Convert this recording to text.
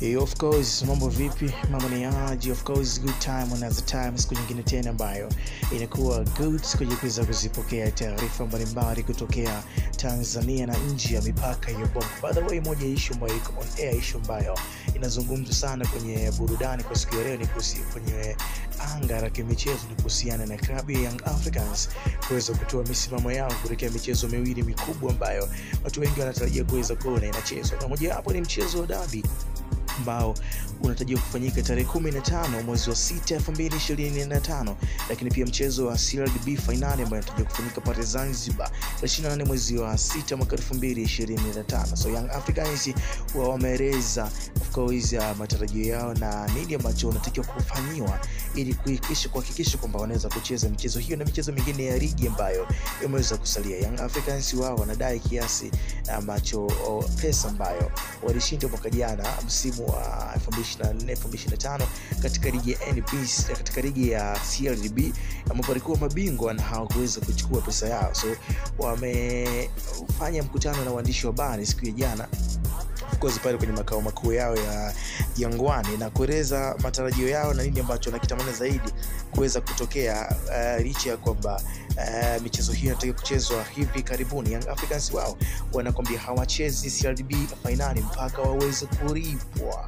Of course, mambo vipi? Mambo ni aje? Of course, good time another time. Siku nyingine tena ambayo inakuwa good siku kuweza kuzipokea taarifa mbalimbali kutokea Tanzania na nje ya mipaka ya Bongo. By the way, moja issue ambayo iko on air, issue ambayo inazungumzwa sana kwenye burudani kwa siku ya leo ni kwenye anga la kimichezo, ni kuhusiana na klabu ya Young Africans kuweza kutoa misimamo yao kuelekea michezo miwili mikubwa ambayo watu wengi wanatarajia kuweza kuona inachezwa. Na moja hapo ni mchezo wa derby ambao unatarajiwa kufanyika tarehe 15 mwezi wa 6 2025, lakini pia mchezo wa CRDB finali ambao unatarajiwa kufanyika pale Zanzibar tarehe 28 mwezi wa 6 mwaka 2025. So Young Africans wameeleza of course matarajio yao na nini ambacho wanatakiwa kufanywa ili kuhakikisha kwamba wanaweza kucheza michezo hiyo na michezo mingine ya ligi ambayo imeweza kusalia. Young Africans wao wanadai kiasi ambacho pesa ambayo walishinda mwaka jana msimu wa 2024-2025 katika ligi ya NBC, katika ligi ya CRDB ambapo walikuwa mabingwa na hawakuweza kuchukua pesa yao. So wamefanya mkutano na waandishi wa habari siku ya jana of course pale kwenye makao makuu yao ya Jangwani na kueleza matarajio yao na nini ambacho wanakitamani zaidi kuweza kutokea licha ya kwamba michezo hiyo inataka kuchezwa hivi karibuni. Young Africans wao wanakwambia hawachezi CRDB finali mpaka waweze kulipwa.